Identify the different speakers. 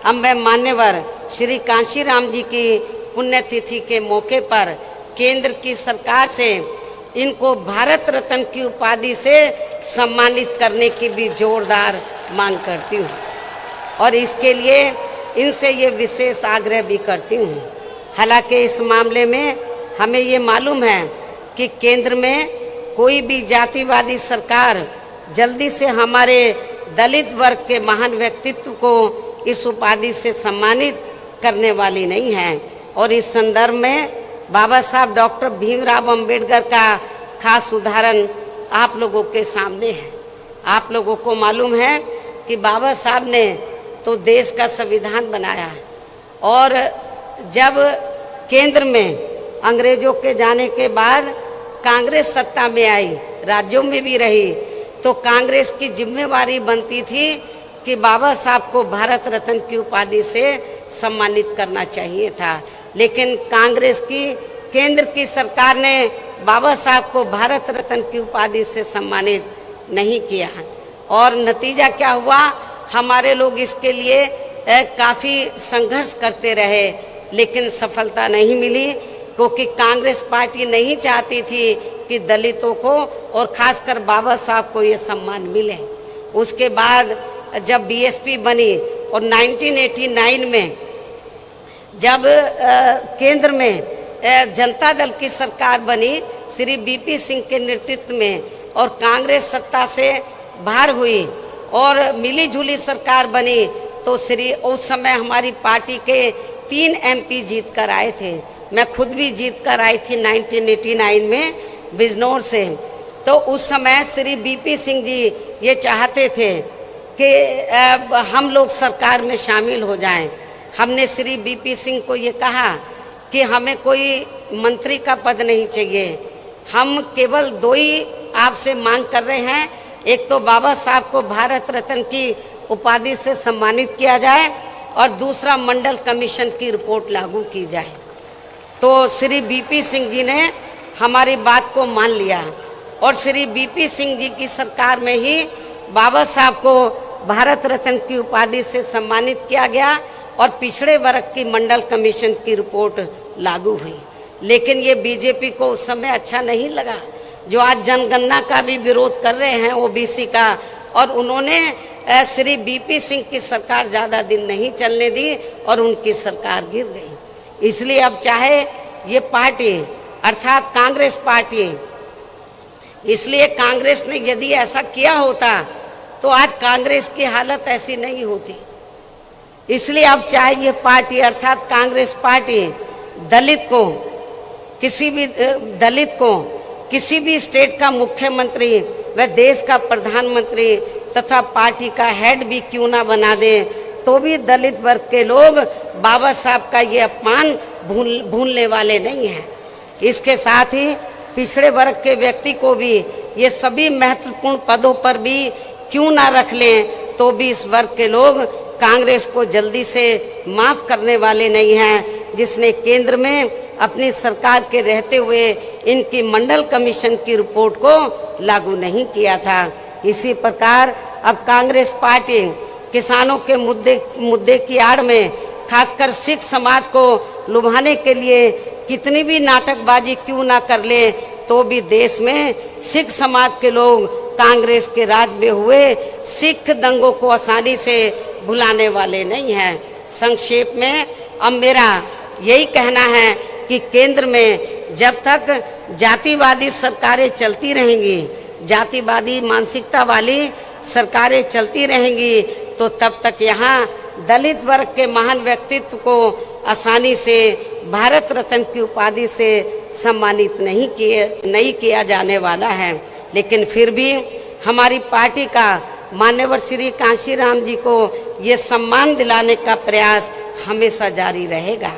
Speaker 1: अब मैं मान्यवर श्री कांशीराम जी की पुण्यतिथि के मौके पर केंद्र की सरकार से इनको भारत रत्न की उपाधि से सम्मानित करने की भी जोरदार मांग करती हूँ और इसके लिए इनसे ये विशेष आग्रह भी करती हूँ। हालांकि इस मामले में हमें ये मालूम है कि केंद्र में कोई भी जातिवादी सरकार जल्दी से हमारे दलित वर्ग के महान व्यक्तित्व को इस उपाधि से सम्मानित करने वाली नहीं है। और इस संदर्भ में बाबा साहब डॉक्टर भीमराव अंबेडकर का खास उदाहरण आप लोगों के सामने है। आप लोगों को मालूम है कि बाबा साहब ने तो देश का संविधान बनाया और जब केंद्र में अंग्रेजों के जाने के बाद कांग्रेस सत्ता में आई, राज्यों में भी रही, तो कांग्रेस की जिम्मेवारी बनती थी कि बाबा साहब को भारत रत्न की उपाधि से सम्मानित करना चाहिए था। लेकिन कांग्रेस की केंद्र की सरकार ने बाबा साहब को भारत रत्न की उपाधि से सम्मानित नहीं किया और नतीजा क्या हुआ, हमारे लोग इसके लिए काफ़ी संघर्ष करते रहे लेकिन सफलता नहीं मिली, क्योंकि कांग्रेस पार्टी नहीं चाहती थी कि दलितों को और खासकर बाबा साहब को ये सम्मान मिले। उसके बाद जब बीएसपी बनी और 1989 में जब केंद्र में जनता दल की सरकार बनी श्री बीपी सिंह के नेतृत्व में और कांग्रेस सत्ता से बाहर हुई और मिली जुली सरकार बनी, तो उस समय हमारी पार्टी के 3 एमपी जीत कर आए थे। मैं खुद भी जीत कर आई थी 1989 में बिजनौर से। तो उस समय श्री बीपी सिंह जी ये चाहते थे कि हम लोग सरकार में शामिल हो जाएं। हमने श्री बीपी सिंह को ये कहा कि हमें कोई मंत्री का पद नहीं चाहिए, हम केवल 2 ही आपसे मांग कर रहे हैं, एक तो बाबा साहब को भारत रत्न की उपाधि से सम्मानित किया जाए और दूसरा मंडल कमीशन की रिपोर्ट लागू की जाए। तो श्री बीपी सिंह जी ने हमारी बात को मान लिया और श्री बीपी सिंह जी की सरकार में ही बाबा साहब को भारत रत्न की उपाधि से सम्मानित किया गया और पिछड़े वर्ग की मंडल कमीशन की रिपोर्ट लागू हुई। लेकिन ये बीजेपी को उस समय अच्छा नहीं लगा, जो आज जनगणना का भी विरोध कर रहे हैं ओबीसी का, और उन्होंने श्री बीपी सिंह की सरकार ज़्यादा दिन नहीं चलने दी और उनकी सरकार गिर गई। इसलिए अब चाहे ये पार्टी अर्थात कांग्रेस पार्टी, इसलिए कांग्रेस ने यदि ऐसा किया होता तो आज कांग्रेस की हालत ऐसी नहीं होती। इसलिए अब चाहे ये पार्टी अर्थात कांग्रेस पार्टी दलित को किसी भी स्टेट का मुख्यमंत्री व देश का प्रधानमंत्री तथा पार्टी का हेड भी क्यों ना बना दे, तो भी दलित वर्ग के लोग बाबा साहब का ये अपमान भूलने वाले नहीं हैं। इसके साथ ही पिछड़े वर्ग के व्यक्ति को भी ये सभी महत्वपूर्ण पदों पर भी क्यों ना रख लें, तो भी इस वर्ग के लोग कांग्रेस को जल्दी से माफ करने वाले नहीं हैं, जिसने केंद्र में अपनी सरकार के रहते हुए इनकी मंडल कमीशन की रिपोर्ट को लागू नहीं किया था। इसी प्रकार अब कांग्रेस पार्टी किसानों के मुद्दे की आड़ में खासकर सिख समाज को लुभाने के लिए कितनी भी नाटकबाजी क्यों ना कर ले, तो भी देश में सिख समाज के लोग कांग्रेस के राज में हुए सिख दंगों को आसानी से भुलाने वाले नहीं हैं। संक्षेप में अब मेरा यही कहना है कि केंद्र में जब तक जातिवादी सरकारें चलती रहेंगी, जातिवादी मानसिकता वाली सरकारें चलती रहेंगी, तो तब तक यहाँ दलित वर्ग के महान व्यक्तित्व को आसानी से भारत रत्न की उपाधि से सम्मानित नहीं किया जाने वाला है। लेकिन फिर भी हमारी पार्टी का मान्यवर श्री कांशीराम जी को ये सम्मान दिलाने का प्रयास हमेशा जारी रहेगा।